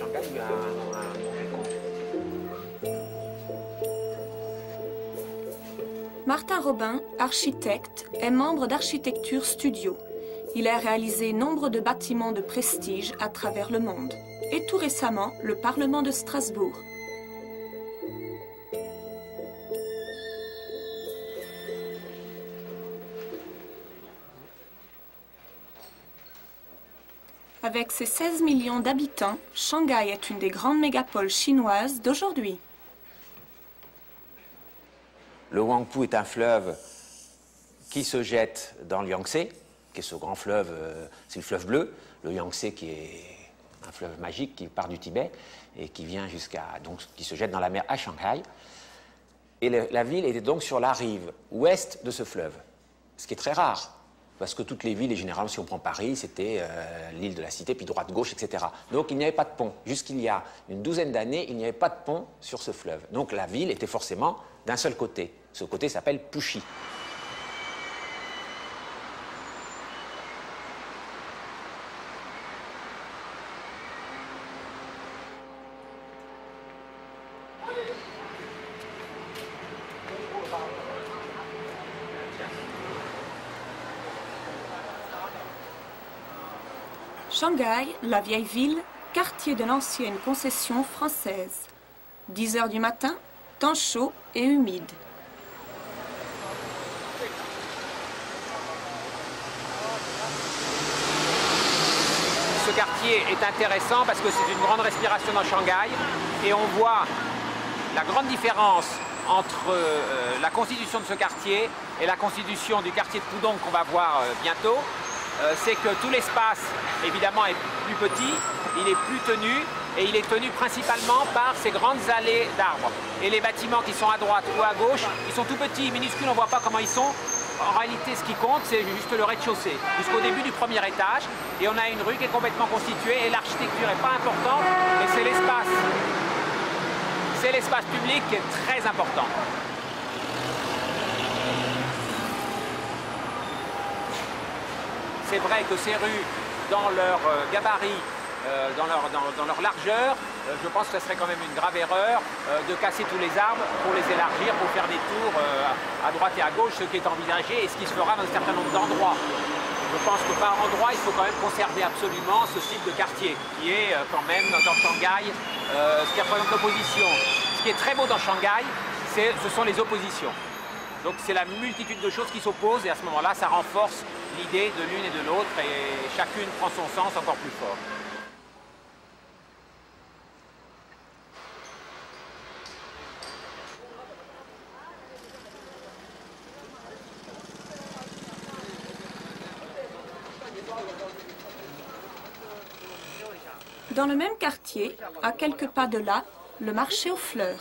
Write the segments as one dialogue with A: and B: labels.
A: Shanghai, il y a un
B: Martin Robin, architecte, est membre d'Architecture Studio. Il a réalisé nombre de bâtiments de prestige à travers le monde. Et tout récemment, le Parlement de Strasbourg. Avec ses 16 millions d'habitants, Shanghai est une des grandes mégapoles chinoises d'aujourd'hui.
A: Le Huangpu est un fleuve qui se jette dans le Yangtze, qui est ce grand fleuve, c'est le fleuve bleu, le Yangtze qui est un fleuve magique qui part du Tibet et qui vient donc qui se jette dans la mer à Shanghai. Et la ville était donc sur la rive ouest de ce fleuve, ce qui est très rare, parce que toutes les villes, et généralement si on prend Paris, c'était l'île de la Cité, puis droite-gauche, etc. Donc il n'y avait pas de pont. Jusqu'il y a une douzaine d'années, il n'y avait pas de pont sur ce fleuve. Donc la ville était forcément d'un seul côté. Ce côté s'appelle Puxi.
B: Shanghai, la vieille ville, quartier de l'ancienne concession française. 10 heures du matin, temps chaud et humide.
C: Ce quartier est intéressant parce que c'est une grande respiration dans Shanghai et on voit la grande différence entre la constitution de ce quartier et la constitution du quartier de Pudong qu'on va voir bientôt. C'est que tout l'espace, évidemment, est plus petit, il est plus tenu, et il est tenu principalement par ces grandes allées d'arbres. Et les bâtiments qui sont à droite ou à gauche, ils sont tout petits, minuscules, on ne voit pas comment ils sont. En réalité, ce qui compte, c'est juste le rez-de-chaussée, jusqu'au début du premier étage. Et on a une rue qui est complètement constituée, et l'architecture n'est pas importante, mais c'est l'espace. C'est l'espace public qui est très important. C'est vrai que ces rues, dans leur gabarit, dans leur largeur, je pense que ce serait quand même une grave erreur de casser tous les arbres pour les élargir, pour faire des tours à droite et à gauche, ce qui est envisagé et ce qui se fera dans un certain nombre d'endroits. Je pense que par endroit, il faut quand même conserver absolument ce type de quartier, qui est quand même dans Shanghai, ce qui représente l'opposition. Ce qui est très beau dans Shanghai, ce sont les oppositions. Donc c'est la multitude de choses qui s'opposent et à ce moment-là, ça renforce l'idée de l'une et de l'autre et chacune prend son sens encore plus fort.
B: Dans le même quartier, à quelques pas de là, le marché aux fleurs.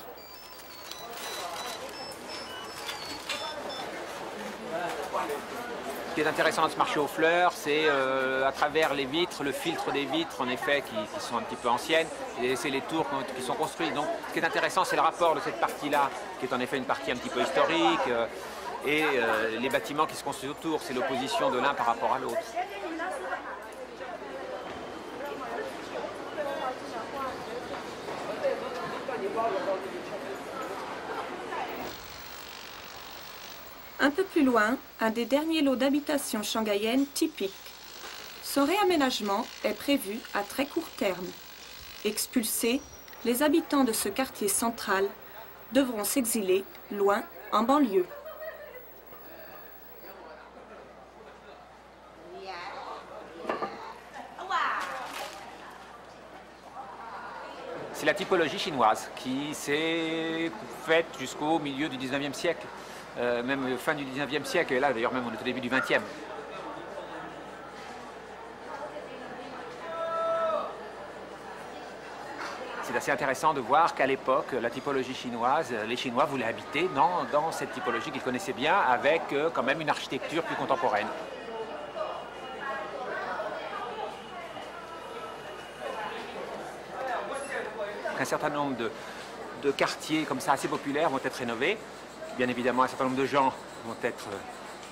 C: Ce qui est intéressant dans ce marché aux fleurs, c'est à travers les vitres, le filtre des vitres en effet qui sont un petit peu anciennes, et c'est les tours qui sont construites. Donc ce qui est intéressant, c'est le rapport de cette partie-là, qui est en effet une partie un petit peu historique, et les bâtiments qui se construisent autour, c'est l'opposition de l'un par rapport à l'autre.
B: Un peu plus loin, un des derniers lots d'habitation shanghaïenne typiques. Son réaménagement est prévu à très court terme. Expulsés, les habitants de ce quartier central devront s'exiler loin en banlieue.
C: C'est la typologie chinoise qui s'est faite jusqu'au milieu du 19e siècle. Même fin du 19e siècle, et là d'ailleurs même on est au début du 20e. C'est assez intéressant de voir qu'à l'époque, la typologie chinoise, les Chinois voulaient habiter dans cette typologie qu'ils connaissaient bien, avec quand même une architecture plus contemporaine. Un certain nombre de quartiers comme ça assez populaires vont être rénovés. Bien évidemment, un certain nombre de gens vont être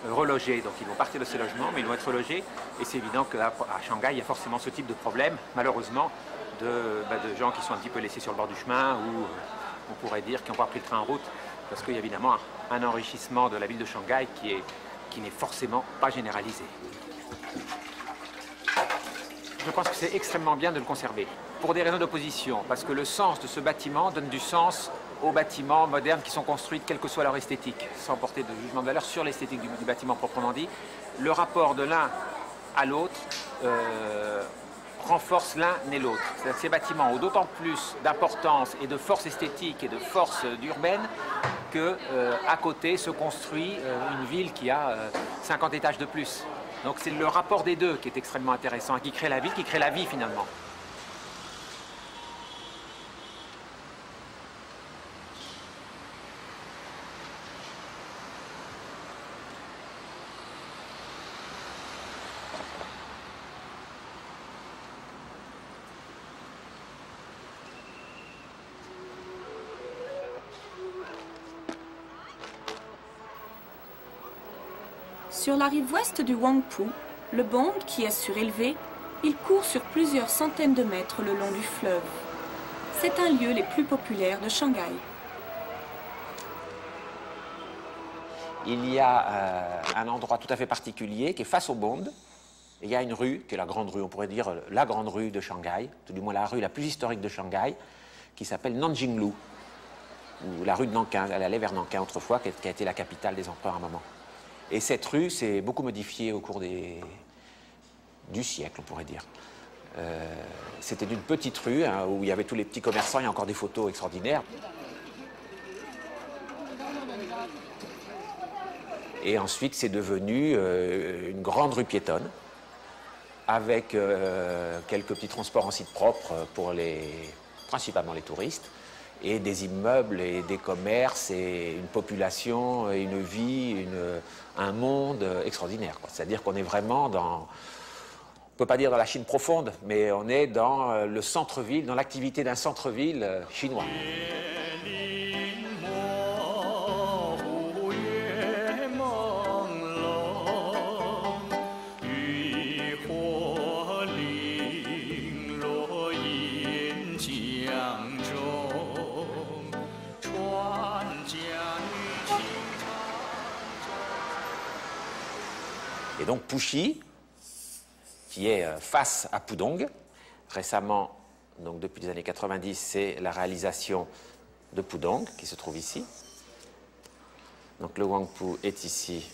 C: relogés, donc ils vont partir de ces logements, mais ils vont être relogés. Et c'est évident qu'à Shanghai, il y a forcément ce type de problème, malheureusement, de gens qui sont un petit peu laissés sur le bord du chemin ou on pourrait dire qui n'ont pas pris le train en route parce qu'il y a évidemment un enrichissement de la ville de Shanghai qui n'est forcément pas généralisé. Je pense que c'est extrêmement bien de le conserver pour des raisons d'opposition parce que le sens de ce bâtiment donne du sens aux bâtiments modernes qui sont construits quelle que soit leur esthétique, sans porter de jugement de valeur sur l'esthétique du bâtiment proprement dit. Le rapport de l'un à l'autre renforce l'un et l'autre. Ces bâtiments ont d'autant plus d'importance et de force esthétique et de force urbaine qu'à côté se construit une ville qui a 50 étages de plus. Donc c'est le rapport des deux qui est extrêmement intéressant, qui crée la ville, qui crée la vie finalement.
B: Sur la rive ouest du Huangpu, le Bond, qui est surélevé, il court sur plusieurs centaines de mètres le long du fleuve. C'est un lieu les plus populaires de Shanghai.
A: Il y a un endroit tout à fait particulier qui est face au Bond. Il y a une rue, qui est la grande rue, on pourrait dire la grande rue de Shanghai, tout du moins la rue la plus historique de Shanghai, qui s'appelle Nanjinglu, ou la rue de Nankin. Elle allait vers Nankin autrefois, qui a été la capitale des empereurs à un moment. Et cette rue s'est beaucoup modifiée au cours du siècle, on pourrait dire. C'était une petite rue hein, où il y avait tous les petits commerçants, il y a encore des photos extraordinaires. Et ensuite, c'est devenu une grande rue piétonne, avec quelques petits transports en site propre pour principalement les touristes, et des immeubles et des commerces et une population, et une vie, un monde extraordinaire. C'est-à-dire qu'on est vraiment dans, on ne peut pas dire dans la Chine profonde, mais on est dans le centre-ville, dans l'activité d'un centre-ville chinois. Et donc Puxi, qui est face à Pudong, récemment, donc depuis les années 90, c'est la réalisation de Pudong, qui se trouve ici. Donc le Huangpu est ici.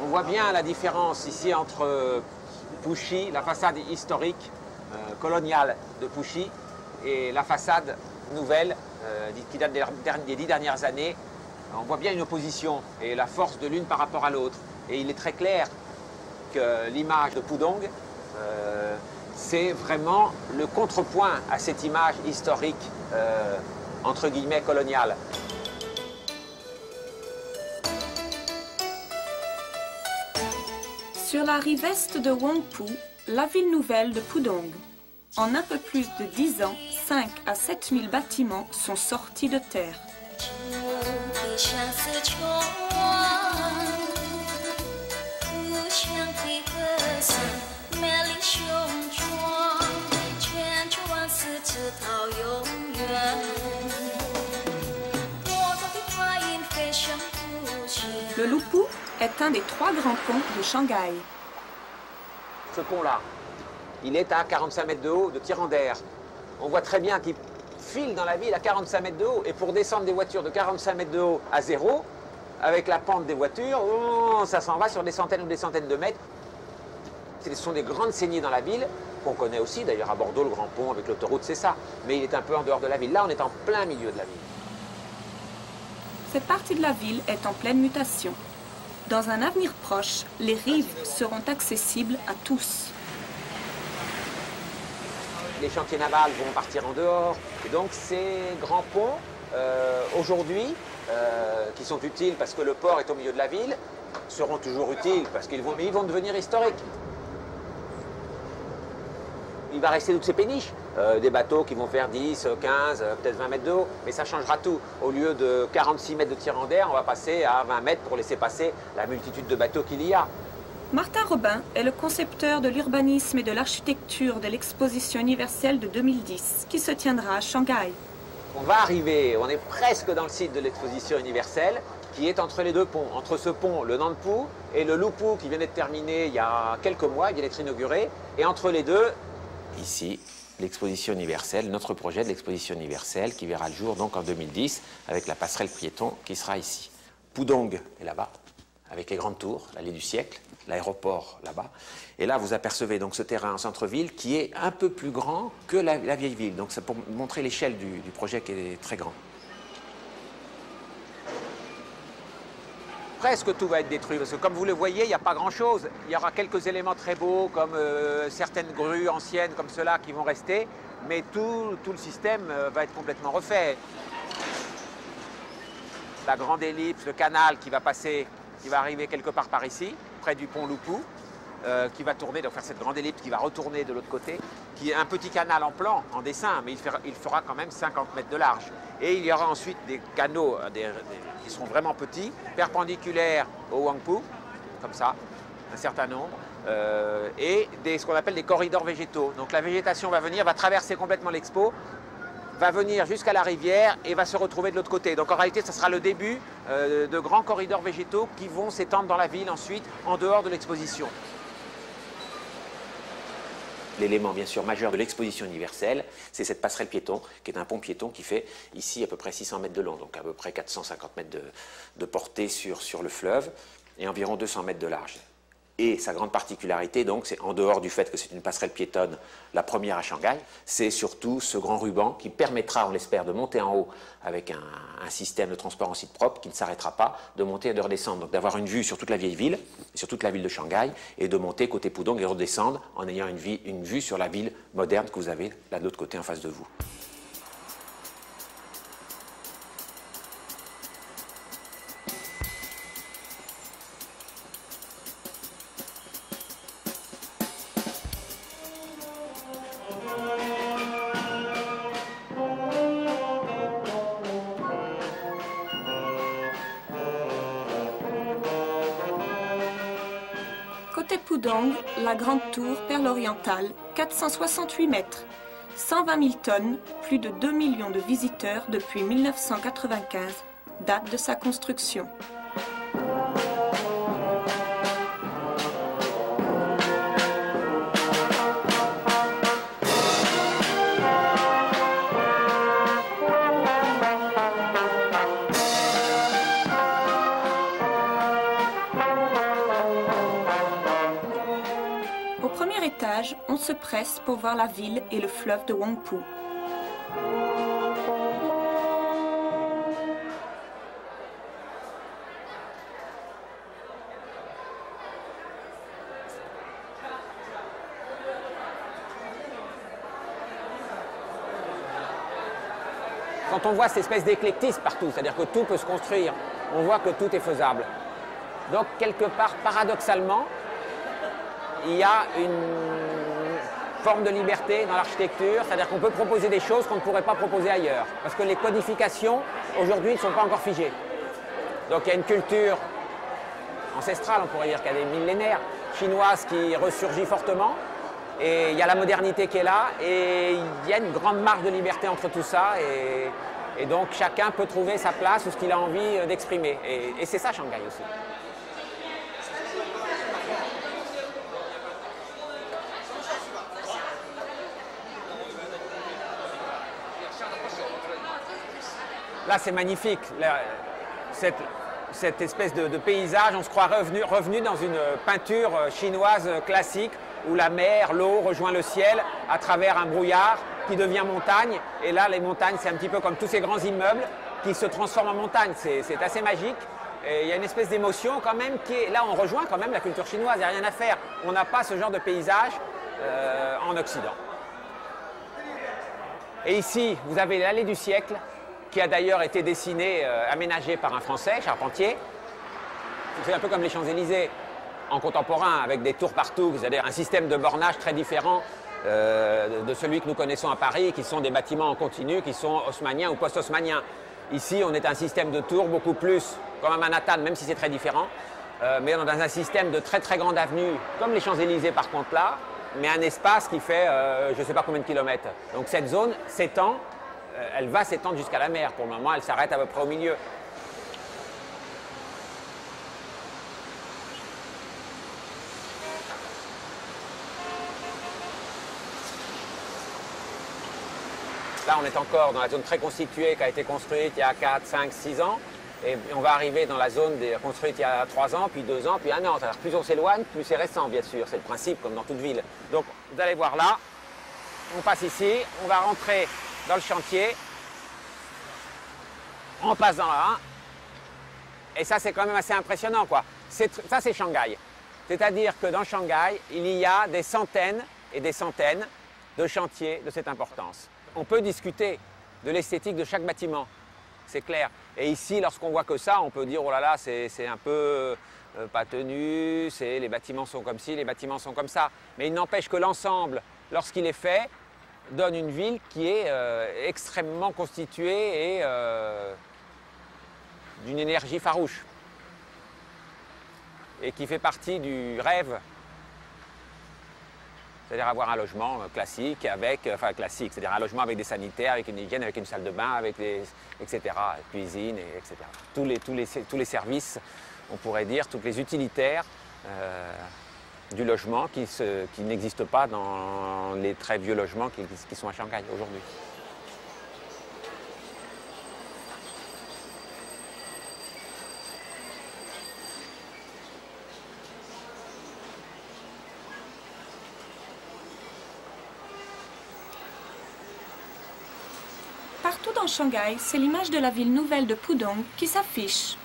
A: On voit bien la différence ici entre Puxi, la façade historique, coloniale de Puxi, et la façade nouvelle qui date des 10 dernières années. On voit bien une opposition et la force de l'une par rapport à l'autre. Et il est très clair que l'image de Pudong, c'est vraiment le contrepoint à cette image historique, entre guillemets, coloniale.
B: Sur la rive est de Huangpu, la ville nouvelle de Pudong. En un peu plus de 10 ans, 5 à 7 000 bâtiments sont sortis de terre. Le Lupu est un des 3 grands ponts de Shanghai.
A: Ce pont-là, il est à 45 mètres de haut de tirant d'air. On voit très bien qu'il file dans la ville à 45 mètres de haut. Et pour descendre des voitures de 45 mètres de haut à zéro, avec la pente des voitures, ça s'en va sur des centaines ou des centaines de mètres. Ce sont des grandes saignées dans la ville, qu'on connaît aussi. D'ailleurs, à Bordeaux, le grand pont avec l'autoroute, c'est ça. Mais il est un peu en dehors de la ville. Là, on est en plein milieu de la ville.
B: Cette partie de la ville est en pleine mutation. Dans un avenir proche, les rives seront accessibles à tous.
A: Les chantiers navals vont partir en dehors. Et donc ces grands ponts, aujourd'hui, qui sont utiles parce que le port est au milieu de la ville, seront toujours utiles parce qu'ils vont devenir historiques. il va rester toutes ces péniches. Des bateaux qui vont faire 10, 15, peut-être 20 mètres de haut, mais ça changera tout. Au lieu de 46 mètres de tirant d'air, on va passer à 20 mètres pour laisser passer la multitude de bateaux qu'il y a.
B: Martin Robin est le concepteur de l'urbanisme et de l'architecture de l'exposition universelle de 2010, qui se tiendra à Shanghai.
A: On va arriver, on est presque dans le site de l'exposition universelle, qui est entre les deux ponts. Entre ce pont, le Nanpu, et le Lupu, qui vient d'être terminé il y a quelques mois, il vient d'être inauguré. Et entre les deux, ici, l'exposition universelle, notre projet de l'exposition universelle, qui verra le jour donc en 2010, avec la passerelle piéton qui sera ici. Pudong est là-bas, avec les grandes tours, l'allée du siècle, l'aéroport là-bas. Et là, vous apercevez donc ce terrain en centre-ville qui est un peu plus grand que la vieille ville. Donc c'est pour montrer l'échelle du projet qui est très grand. Presque tout va être détruit, parce que comme vous le voyez, il n'y a pas grand-chose. Il y aura quelques éléments très beaux, comme certaines grues anciennes comme cela qui vont rester, mais tout le système va être complètement refait. La grande ellipse, le canal qui va passer, qui va arriver quelque part par ici, près du pont Lupu, qui va tourner, donc faire cette grande ellipse qui va retourner de l'autre côté, qui est un petit canal en plan, en dessin, mais il fera quand même 50 mètres de large. Et il y aura ensuite des canaux qui seront vraiment petits, perpendiculaires au Huangpu, comme ça, un certain nombre, et ce qu'on appelle des corridors végétaux. Donc la végétation va venir, va traverser complètement l'expo, va venir jusqu'à la rivière et va se retrouver de l'autre côté. Donc en réalité, ça sera le début de grands corridors végétaux qui vont s'étendre dans la ville ensuite, en dehors de l'exposition. L'élément bien sûr majeur de l'exposition universelle, c'est cette passerelle piéton, qui est un pont piéton qui fait ici à peu près 600 mètres de long, donc à peu près 450 mètres de portée sur le fleuve et environ 200 mètres de large. Et sa grande particularité, donc, c'est en dehors du fait que c'est une passerelle piétonne, la première à Shanghai, c'est surtout ce grand ruban qui permettra, on l'espère, de monter en haut avec un système de transport en site propre qui ne s'arrêtera pas, de monter et de redescendre. Donc d'avoir une vue sur toute la vieille ville, sur toute la ville de Shanghai, et de monter côté Pudong et redescendre en ayant une vue sur la ville moderne que vous avez là de l'autre côté en face de vous.
B: Côté Pudong, la grande tour Perle orientale, 468 mètres, 120 000 tonnes, plus de 2 millions de visiteurs depuis 1995, date de sa construction. Au premier étage, on se presse pour voir la ville et le fleuve de Huangpu.
C: Quand on voit cette espèce d'éclectisme partout, c'est-à-dire que tout peut se construire, on voit que tout est faisable. Donc, quelque part, paradoxalement, il y a une forme de liberté dans l'architecture, c'est-à-dire qu'on peut proposer des choses qu'on ne pourrait pas proposer ailleurs. Parce que les codifications, aujourd'hui, ne sont pas encore figées. Donc il y a une culture ancestrale, on pourrait dire qu'il y a des millénaires, chinoise qui ressurgit fortement, et il y a la modernité qui est là, et il y a une grande marge de liberté entre tout ça, et donc chacun peut trouver sa place ou ce qu'il a envie d'exprimer. Et c'est ça Shanghai aussi. Là, c'est magnifique, cette espèce de paysage, on se croit revenu dans une peinture chinoise classique où la mer, l'eau rejoint le ciel à travers un brouillard qui devient montagne. Et là, les montagnes, c'est un petit peu comme tous ces grands immeubles qui se transforment en montagne. C'est assez magique. Et il y a une espèce d'émotion quand même qui est... Là, on rejoint quand même la culture chinoise, il n'y a rien à faire. On n'a pas ce genre de paysage en Occident. Et ici, vous avez l'allée du siècle, qui a d'ailleurs été dessiné, aménagé par un Français, Charpentier. C'est un peu comme les Champs-Élysées en contemporain, avec des tours partout, c'est-à-dire un système de bornage très différent de celui que nous connaissons à Paris, qui sont des bâtiments en continu, qui sont haussmanniens ou post-haussmanniens. Ici, on est un système de tours beaucoup plus comme à Manhattan, même si c'est très différent, mais on est dans un système de très très grandes avenues, comme les Champs-Élysées par contre là, mais un espace qui fait je ne sais pas combien de kilomètres. Donc cette zone s'étend, elle va s'étendre jusqu'à la mer. Pour le moment, elle s'arrête à peu près au milieu. Là, on est encore dans la zone très constituée qui a été construite il y a 4, 5, 6 ans. Et on va arriver dans la zone construite il y a 3 ans, puis 2 ans, puis 1 an. Alors plus on s'éloigne, plus c'est récent, bien sûr. C'est le principe, comme dans toute ville. Donc, vous allez voir là, on passe ici, on va rentrer dans le chantier. On passe dans là. Et ça, c'est quand même assez impressionnant, quoi. Ça, c'est Shanghai. C'est-à-dire que dans Shanghai, il y a des centaines et des centaines de chantiers de cette importance. On peut discuter de l'esthétique de chaque bâtiment, c'est clair. Et ici, lorsqu'on voit que ça, on peut dire, oh là là, c'est un peu pas tenu, les bâtiments sont comme ci, les bâtiments sont comme ça. Mais il n'empêche que l'ensemble, lorsqu'il est fait, donne une ville qui est extrêmement constituée et d'une énergie farouche. Et qui fait partie du rêve. C'est-à-dire avoir un logement classique, c'est-à-dire un logement avec des sanitaires, avec une hygiène, avec une salle de bain, avec etc., cuisine, etc. Tous les services, on pourrait dire, tous les utilitaires du logement qui n'existent pas dans les très vieux logements qui sont à Shanghai aujourd'hui.
B: Partout dans Shanghai, c'est l'image de la ville nouvelle de Pudong qui s'affiche.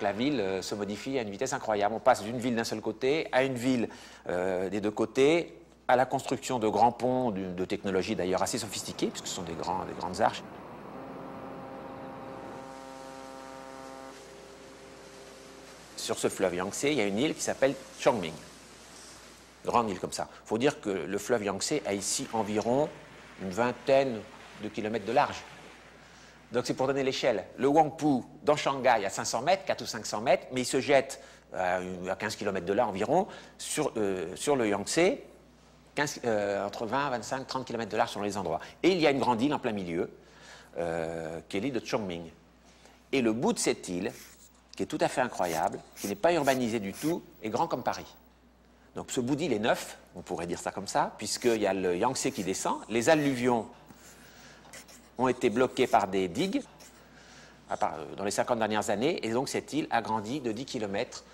A: La ville se modifie à une vitesse incroyable. On passe d'une ville d'un seul côté à une ville des deux côtés, à la construction de grands ponts de technologie d'ailleurs assez sophistiquée, puisque ce sont des grandes arches. Sur ce fleuve Yangtze, il y a une île qui s'appelle Chongming. Grande île comme ça. Il faut dire que le fleuve Yangtze a ici environ une vingtaine de kilomètres de large. Donc c'est pour donner l'échelle. Le Huangpu, dans Shanghai, à 500 mètres, 4 ou 500 mètres, mais il se jette à 15 km de là environ sur le Yangtze, entre 20, 25, 30 km de large sur les endroits. Et il y a une grande île en plein milieu, qui est l'île de Chongming. Et le bout de cette île, qui est tout à fait incroyable, qui n'est pas urbanisé du tout, est grand comme Paris. Donc ce bout d'île est neuf, on pourrait dire ça comme ça, puisqu'il y a le Yangtze qui descend. Les alluvions ont été bloquées par des digues dans les 50 dernières années, et donc cette île a grandi de 10 km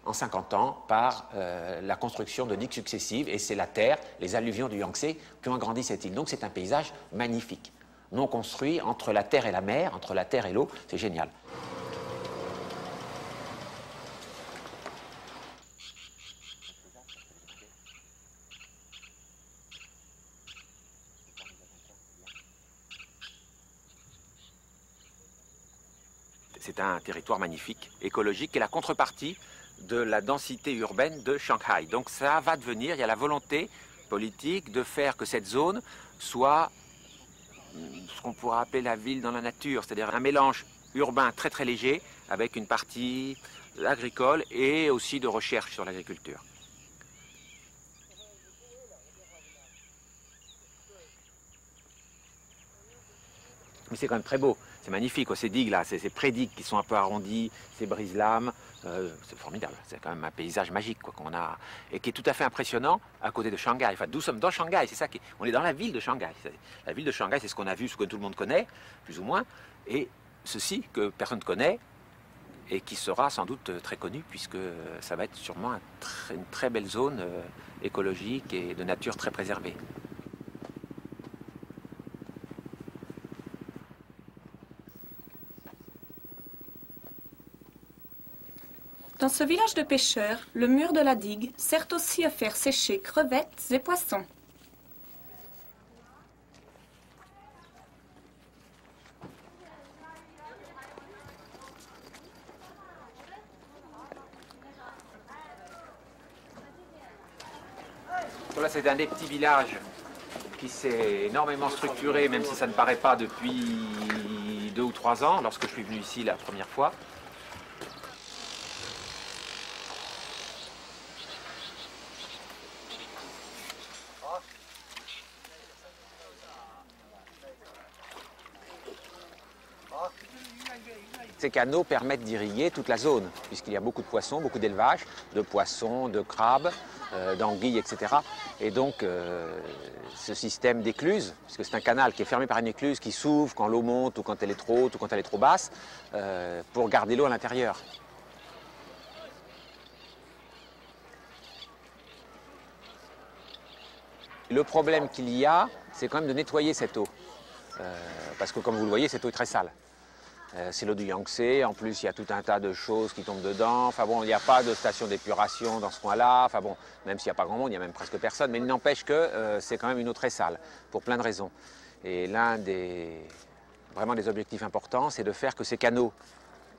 A: en 50 ans par la construction de digues successives, et c'est la terre, les alluvions du Yangtze, qui ont agrandi cette île. Donc c'est un paysage magnifique, non construit entre la terre et la mer, entre la terre et l'eau, c'est génial. C'est un territoire magnifique, écologique, et la contrepartie de la densité urbaine de Shanghai. Donc ça va devenir, il y a la volonté politique de faire que cette zone soit ce qu'on pourrait appeler la ville dans la nature, c'est-à-dire un mélange urbain très très léger avec une partie agricole et aussi de recherche sur l'agriculture. Mais c'est quand même très beau, c'est magnifique, ces digues-là, ces prédigues qui sont un peu arrondies, ces brise-lames, c'est formidable, c'est quand même un paysage magique qu'on a, et qui est tout à fait impressionnant à côté de Shanghai. Enfin, nous sommes dans Shanghai, c'est ça on est dans la ville de Shanghai. La ville de Shanghai, c'est ce qu'on a vu, ce que tout le monde connaît, plus ou moins, et ceci que personne ne connaît, et qui sera sans doute très connu, puisque ça va être sûrement une très belle zone écologique et de nature très préservée.
B: Dans ce village de pêcheurs, le mur de la digue sert aussi à faire sécher crevettes et poissons.
C: Là, c'est un des petits villages qui s'est énormément structuré, même si ça ne paraît pas depuis 2 ou 3 ans, lorsque je suis venu ici la première fois.
A: Ces canaux permettent d'irriguer toute la zone, puisqu'il y a beaucoup de poissons, beaucoup d'élevage, de poissons, de crabes, d'anguilles, etc. Et donc, ce système d'écluse, puisque c'est un canal qui est fermé par une écluse qui s'ouvre quand l'eau monte ou quand elle est trop haute ou quand elle est trop basse, pour garder l'eau à l'intérieur. Le problème qu'il y a, c'est quand même de nettoyer cette eau. Parce que comme vous le voyez, cette eau est très sale. C'est l'eau du Yangtze, en plus il y a tout un tas de choses qui tombent dedans. Enfin bon, il n'y a pas de station d'épuration dans ce coin-là. Enfin bon, même s'il n'y a pas grand monde, il n'y a même presque personne. Mais il n'empêche que c'est quand même une eau très sale, pour plein de raisons. Et l'un vraiment des objectifs importants, c'est de faire que ces canaux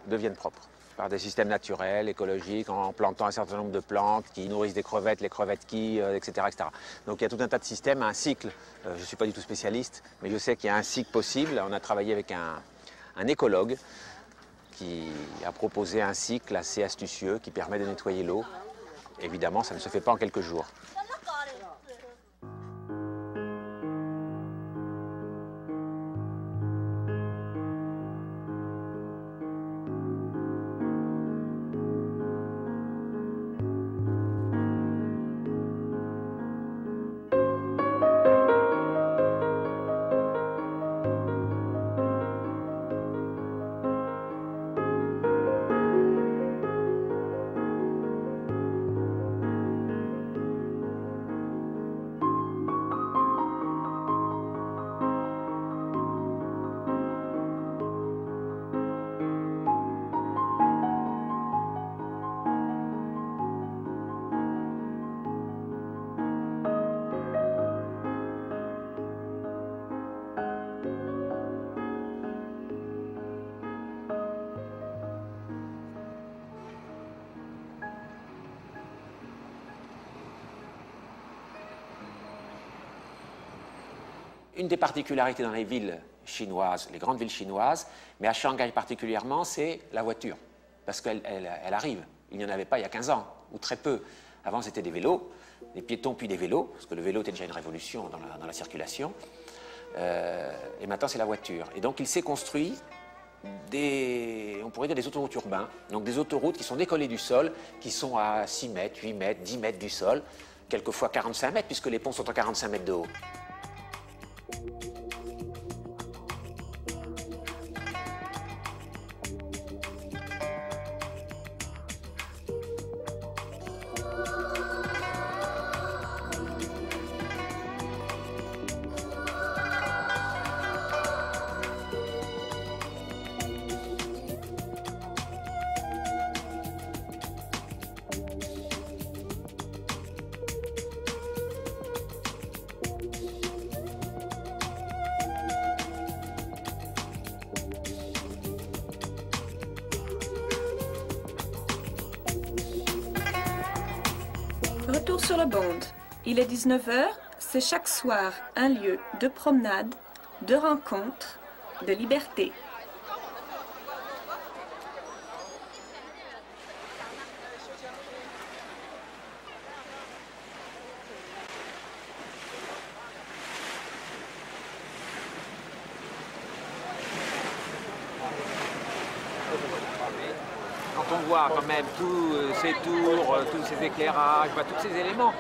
A: deviennent propres. Par des systèmes naturels, écologiques, en plantant un certain nombre de plantes qui nourrissent des crevettes, les crevettes qui, etc., etc. Donc il y a tout un tas de systèmes, un cycle. Je ne suis pas du tout spécialiste, mais je sais qu'il y a un cycle possible. On a travaillé avec un écologue qui a proposé un cycle assez astucieux qui permet de nettoyer l'eau. Évidemment, ça ne se fait pas en quelques jours. Une des particularités dans les villes chinoises, les grandes villes chinoises, mais à Shanghai particulièrement, c'est la voiture. Parce qu'elle arrive. Il n'y en avait pas il y a 15 ans, ou très peu. Avant, c'était des vélos, des piétons puis des vélos, parce que le vélo était déjà une révolution dans la circulation. Et maintenant, c'est la voiture. Et donc, il s'est construit on pourrait dire des autoroutes urbaines, donc des autoroutes qui sont décollées du sol, qui sont à 6 mètres, 8 mètres, 10 mètres du sol, quelquefois 45 mètres, puisque les ponts sont à 45 mètres de haut.
B: Retour sur le Bond. Il est 19 h, c'est chaque soir un lieu de promenade, de rencontre, de liberté.
C: Quand on voit quand même tous ces tours, tous ces éclairages, tous ces éléments,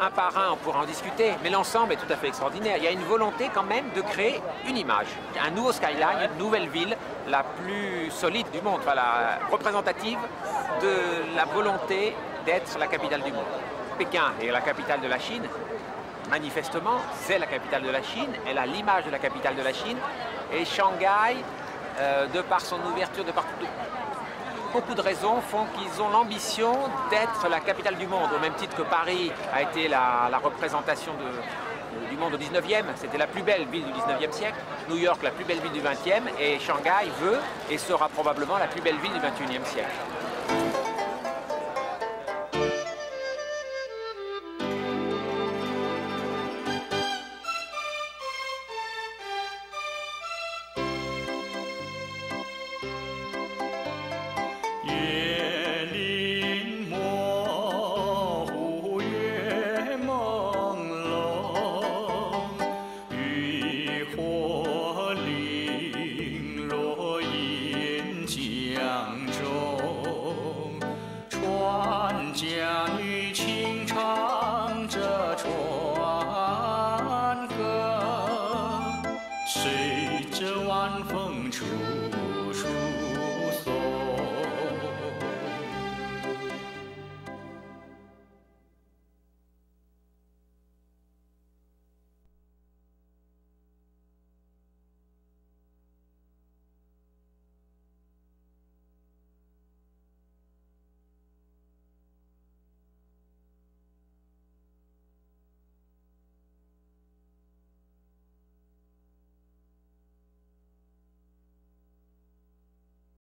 C: un par un on pourra en discuter, mais l'ensemble est tout à fait extraordinaire. Il y a une volonté quand même de créer une image, un nouveau skyline, une nouvelle ville, la plus solide du monde, enfin, la représentative de la volonté d'être la capitale du monde. Pékin est la capitale de la Chine, manifestement c'est la capitale de la Chine, elle a l'image de la capitale de la Chine, et Shanghai, de par son ouverture, de par beaucoup de raisons font qu'ils ont l'ambition d'être la capitale du monde, au même titre que Paris a été la représentation du monde au 19e. C'était la plus belle ville du 19e siècle, New York la plus belle ville du 20e, et Shanghai veut et sera probablement la plus belle ville du 21e siècle.